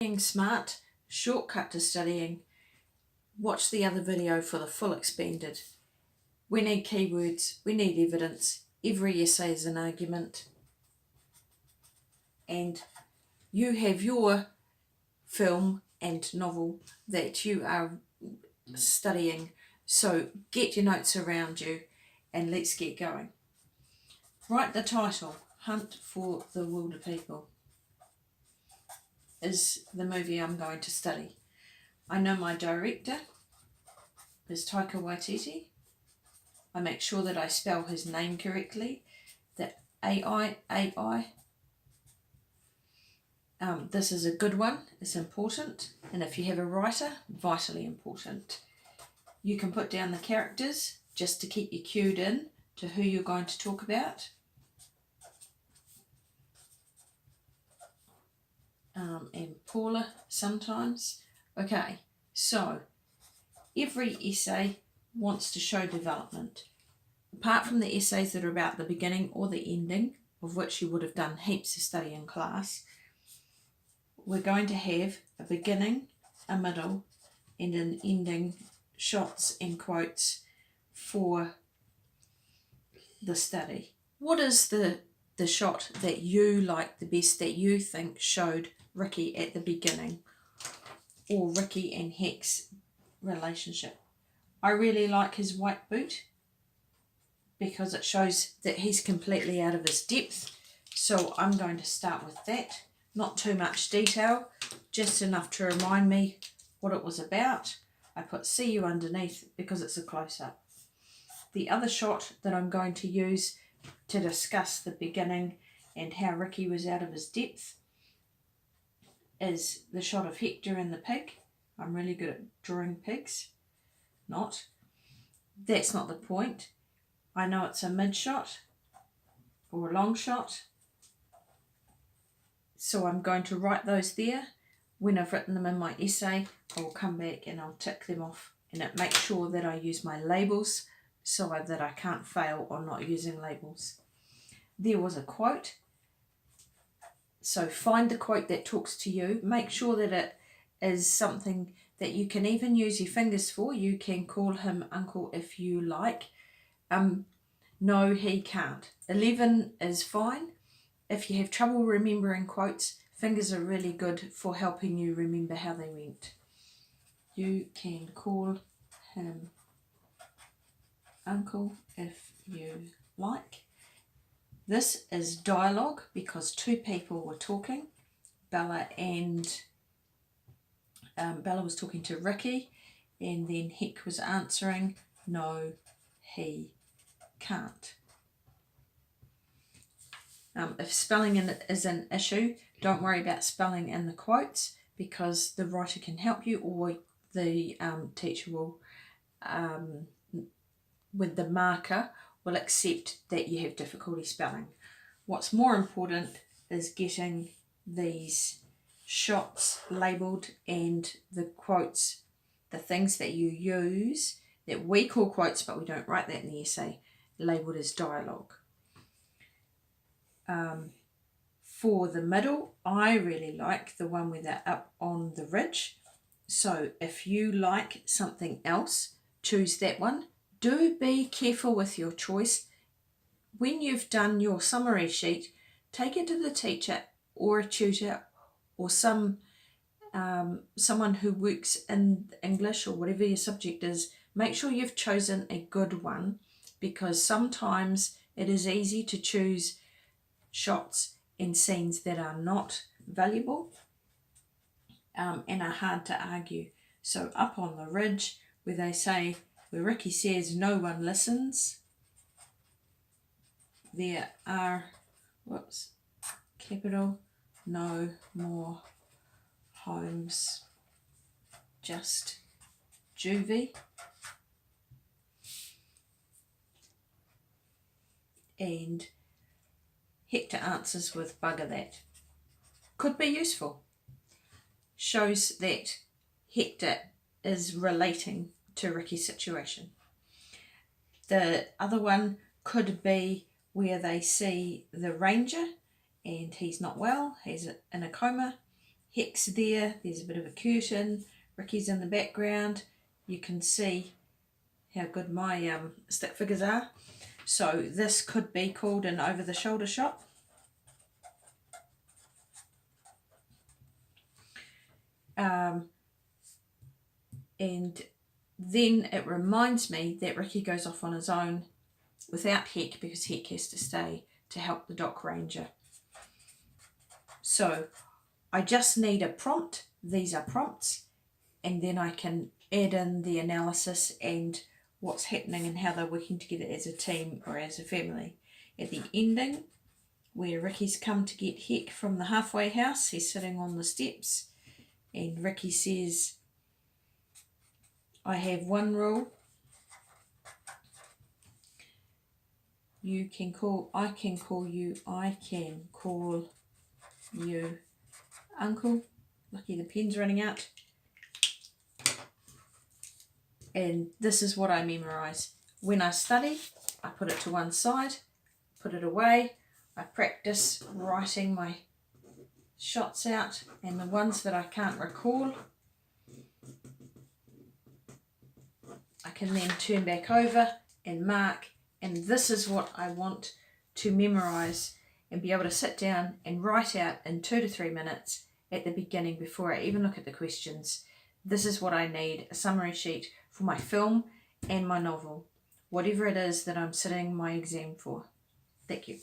Being smart, shortcut to studying. Watch the other video for the full expanded. We need keywords, we need evidence. Every essay is an argument. And you have your film and novel that you are studying. So get your notes around you and let's get going. Write the title, Hunt for the Wilderpeople, is the movie I'm going to study. I know my director is Taika Waititi. I make sure that I spell his name correctly. The AI. This is a good one. It's important. And if you have a writer, vitally important. You can put down the characters just to keep you cued in to who you're going to talk about. And Paula sometimes. Okay, so every essay wants to show development. Apart from the essays that are about the beginning or the ending, of which you would have done heaps of study in class, we're going to have a beginning, a middle, and an ending, shots and quotes for the study. What is the shot that you like the best, that you think showed Ricky at the beginning, or Ricky and Heck's relationship? I really like his white boot because it shows that he's completely out of his depth. So I'm going to start with that. Not too much detail, just enough to remind me what it was about. I put see you underneath because it's a close-up. The other shot that I'm going to use to discuss the beginning and how Ricky was out of his depth is the shot of Hector and the pig. I'm really good at drawing pigs. Not. That's not the point. I know it's a mid shot or a long shot. So I'm going to write those there. When I've written them in my essay, I will come back and I'll tick them off. And it makes sure that I use my labels so that I can't fail on not using labels. There was a quote. So find the quote that talks to you. Make sure that it is something that you can even use your fingers for. You can call him uncle if you like. No, he can't. 11 is fine. If you have trouble remembering quotes, fingers are really good for helping you remember how they went. You can call him uncle if you like. This is dialogue because two people were talking. Bella was talking to Ricky, and then Heck was answering, no, he can't. If spelling is an issue, don't worry about spelling in the quotes because the writer can help you, or the teacher will, with the marker, will accept that you have difficulty spelling. What's more important is getting these shots labelled and the quotes, the things that you use that we call quotes but we don't write that in the essay, labelled as dialogue. For the middle, I really like the one where they're up on the ridge. So if you like something else, choose that one. Do be careful with your choice. When you've done your summary sheet, take it to the teacher or a tutor or someone who works in English or whatever your subject is. Make sure you've chosen a good one, because sometimes it is easy to choose shots and scenes that are not valuable and are hard to argue. So up on the ridge where Ricky says no one listens, there are, capital, no more homes, just juvie. And Hector answers with bugger that. Could be useful. Shows that Hector is relating to Ricky's situation. The other one could be where they see the ranger and he's not well, he's in a coma. Heck's there, there's a bit of a curtain, Ricky's in the background. You can see how good my stick figures are. So this could be called an over-the-shoulder shot. And then it reminds me that Ricky goes off on his own without Heck, because Heck has to stay to help the Dock Ranger. So I just need a prompt. These are prompts, and then I can add in the analysis and what's happening and how they're working together as a team or as a family. At the ending, where Ricky's come to get Heck from the halfway house, he's sitting on the steps, and Ricky says, I have one rule. I can call you Uncle. Lucky the pen's running out. And this is what I memorise. When I study, I put it to one side, put it away. I practice writing my shots out, and the ones that I can't recall, I can then turn back over and mark, and this is what I want to memorise and be able to sit down and write out in 2 to 3 minutes at the beginning before I even look at the questions. This is what I need, a summary sheet for my film and my novel, whatever it is that I'm sitting my exam for. Thank you.